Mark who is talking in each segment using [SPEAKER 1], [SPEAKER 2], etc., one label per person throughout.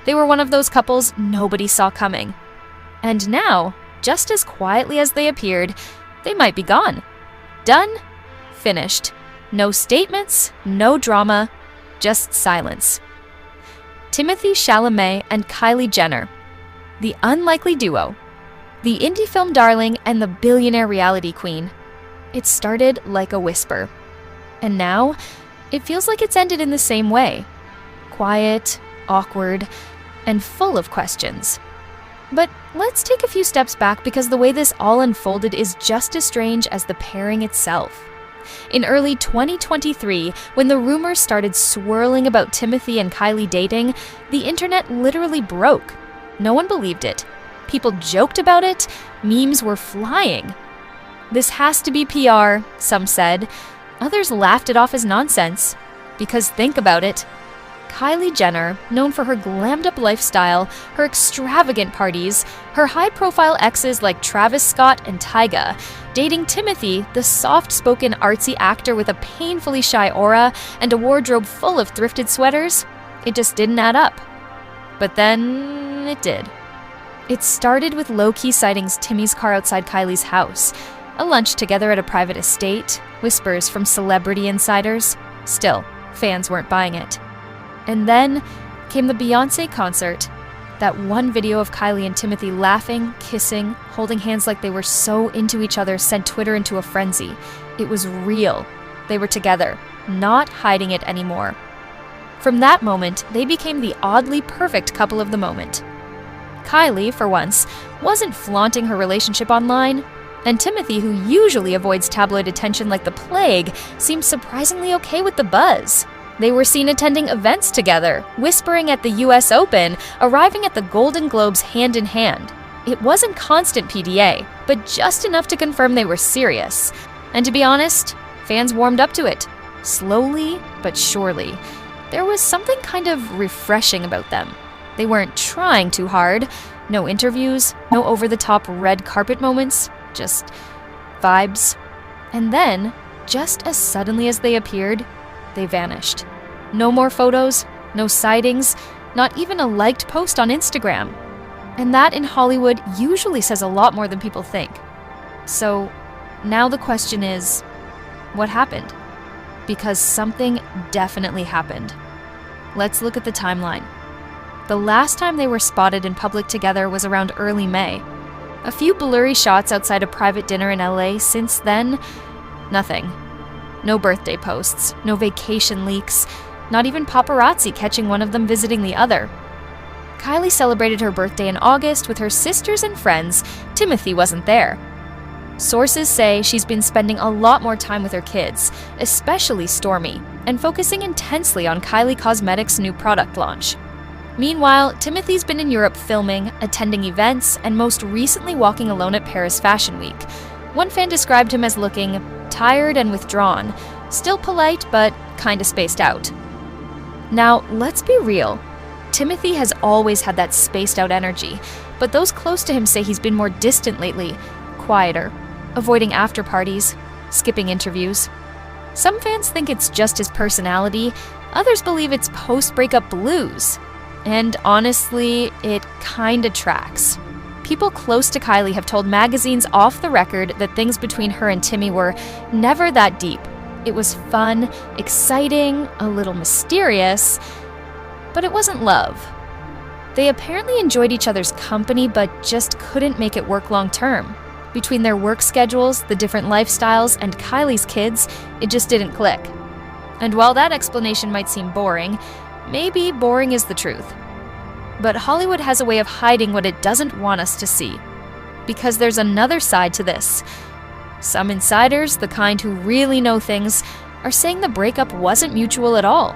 [SPEAKER 1] They were one of those couples nobody saw coming. And now, just as quietly as they appeared, they might be gone. Done, finished. No statements, no drama, just silence. Timothée Chalamet and Kylie Jenner, the unlikely duo, the indie film darling and the billionaire reality queen. It started like a whisper. And now, it feels like it's ended in the same way. Quiet, awkward, and full of questions. But let's take a few steps back because the way this all unfolded is just as strange as the pairing itself. In early 2023, when the rumors started swirling about Timothée and Kylie dating, the internet literally broke. No one believed it. People joked about it. Memes were flying. This has to be PR, some said. Others laughed it off as nonsense. Because think about it. Kylie Jenner, known for her glammed-up lifestyle, her extravagant parties, her high-profile exes like Travis Scott and Tyga, dating Timothée, the soft-spoken artsy actor with a painfully shy aura and a wardrobe full of thrifted sweaters, it just didn't add up. But then it did. It started with low-key sightings Timmy's car outside Kylie's house, a lunch together at a private estate, whispers from celebrity insiders. Still, fans weren't buying it. And then came the Beyoncé concert. That one video of Kylie and Timothée laughing, kissing, holding hands like they were so into each other sent Twitter into a frenzy. It was real. They were together, not hiding it anymore. From that moment, they became the oddly perfect couple of the moment. Kylie, for once, wasn't flaunting her relationship online, and Timothée, who usually avoids tabloid attention like the plague, seemed surprisingly okay with the buzz. They were seen attending events together, whispering at the US Open, arriving at the Golden Globes hand in hand. It wasn't constant PDA, but just enough to confirm they were serious. And to be honest, fans warmed up to it. Slowly but surely. There was something kind of refreshing about them. They weren't trying too hard. No interviews, no over-the-top red carpet moments, just vibes. And then, just as suddenly as they appeared, they vanished. No more photos, no sightings, not even a liked post on Instagram. And that in Hollywood usually says a lot more than people think. So now the question is, what happened? Because something definitely happened. Let's look at the timeline. The last time they were spotted in public together was around early May. A few blurry shots outside a private dinner in LA. Since then, nothing. No birthday posts, no vacation leaks, not even paparazzi catching one of them visiting the other. Kylie celebrated her birthday in August with her sisters and friends. Timothée wasn't there. Sources say she's been spending a lot more time with her kids, especially Stormy, and focusing intensely on Kylie Cosmetics' new product launch. Meanwhile, Timothée's been in Europe filming, attending events, and most recently walking alone at Paris Fashion Week. One fan described him as looking tired and withdrawn, still polite but kinda spaced out. Now, let's be real. Timothée has always had that spaced out energy, but those close to him say he's been more distant lately, quieter, avoiding after parties, skipping interviews. Some fans think it's just his personality, others believe it's post-breakup blues. And honestly, it kinda tracks. People close to Kylie have told magazines off the record that things between her and Timmy were never that deep. It was fun, exciting, a little mysterious, but it wasn't love. They apparently enjoyed each other's company, but just couldn't make it work long term. Between their work schedules, the different lifestyles, and Kylie's kids, it just didn't click. And while that explanation might seem boring, maybe boring is the truth. But Hollywood has a way of hiding what it doesn't want us to see. Because there's another side to this. Some insiders, the kind who really know things, are saying the breakup wasn't mutual at all.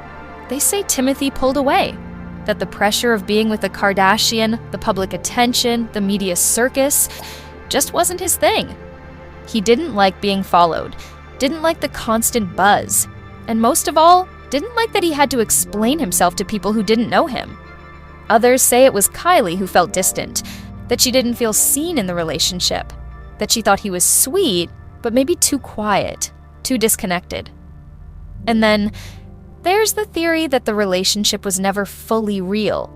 [SPEAKER 1] They say Timothée pulled away. That the pressure of being with a Kardashian, the public attention, the media circus, just wasn't his thing. He didn't like being followed, didn't like the constant buzz, and most of all, didn't like that he had to explain himself to people who didn't know him. Others say it was Kylie who felt distant, that she didn't feel seen in the relationship, that she thought he was sweet, but maybe too quiet, too disconnected. And then there's the theory that the relationship was never fully real.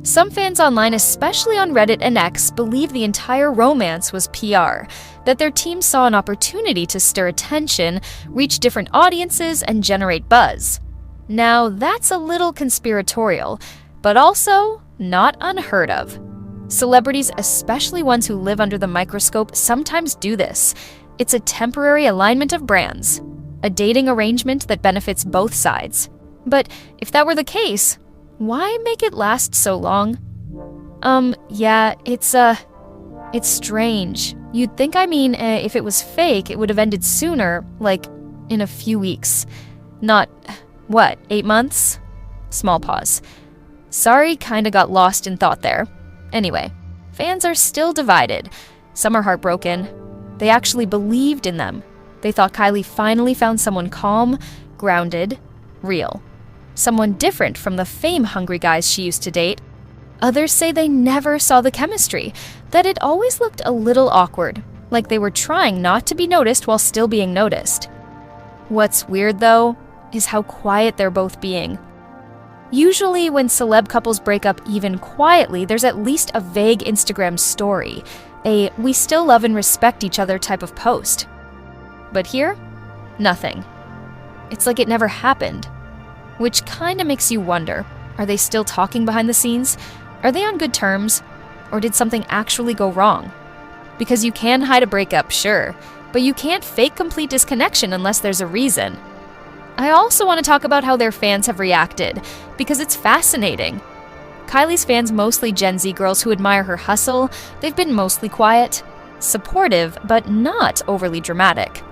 [SPEAKER 1] Some fans online, especially on Reddit and X, believe the entire romance was PR, that their team saw an opportunity to stir attention, reach different audiences, and generate buzz. Now, that's a little conspiratorial, but also not unheard of. Celebrities, especially ones who live under the microscope, sometimes do this. It's a temporary alignment of brands, a dating arrangement that benefits both sides. But if that were the case, why make it last so long? Yeah, it's strange. You'd think, if it was fake, it would have ended sooner, like in a few weeks. Not, 8 months? Small pause. Sorry, kinda got lost in thought there. Anyway, fans are still divided. Some are heartbroken. They actually believed in them. They thought Kylie finally found someone calm, grounded, real. Someone different from the fame-hungry guys she used to date. Others say they never saw the chemistry, that it always looked a little awkward, like they were trying not to be noticed while still being noticed. What's weird, though, is how quiet they're both being. Usually, when celeb couples break up even quietly, there's at least a vague Instagram story, a "we still love and respect each other" type of post. But here, nothing. It's like it never happened. Which kinda makes you wonder, are they still talking behind the scenes? Are they on good terms? Or did something actually go wrong? Because you can hide a breakup, sure, but you can't fake complete disconnection unless there's a reason. I also want to talk about how their fans have reacted, because it's fascinating. Kylie's fans, mostly Gen Z girls who admire her hustle, they've been mostly quiet, supportive, but not overly dramatic.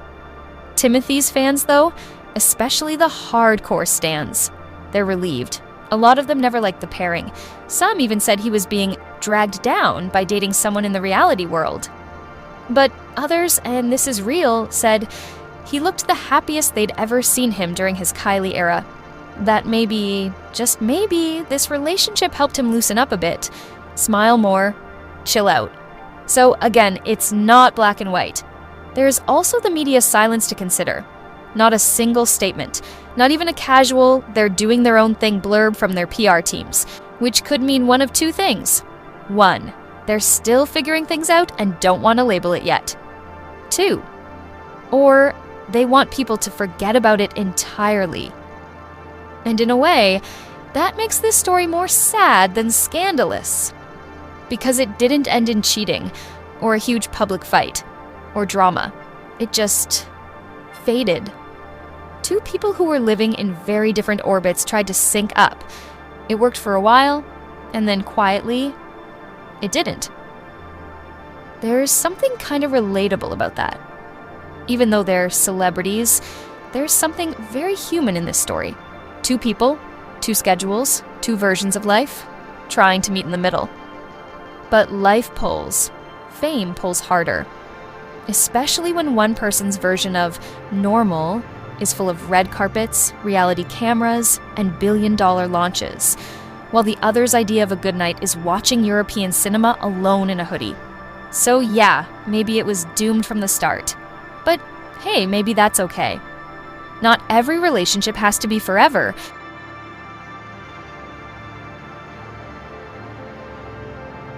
[SPEAKER 1] Timothée's fans, though, especially the hardcore stans, they're relieved. A lot of them never liked the pairing. Some even said he was being dragged down by dating someone in the reality world. But others, and this is real, said he looked the happiest they'd ever seen him during his Kylie era. That maybe, just maybe, this relationship helped him loosen up a bit, smile more, chill out. So again, it's not black and white. There's also the media's silence to consider. Not a single statement, not even a casual, they're doing their own thing blurb from their PR teams, which could mean one of two things. 1, they're still figuring things out and don't want to label it yet. 2, or they want people to forget about it entirely. And in a way, that makes this story more sad than scandalous. Because it didn't end in cheating, or a huge public fight, or drama. It just faded. Two people who were living in very different orbits tried to sync up. It worked for a while, and then quietly, it didn't. There's something kind of relatable about that. Even though they're celebrities, there's something very human in this story. Two people, two schedules, two versions of life, trying to meet in the middle. But life pulls. Fame pulls harder. Especially when one person's version of normal is full of red carpets, reality cameras, and billion-dollar launches, while the other's idea of a good night is watching European cinema alone in a hoodie. So yeah, maybe it was doomed from the start. But hey, maybe that's okay. Not every relationship has to be forever,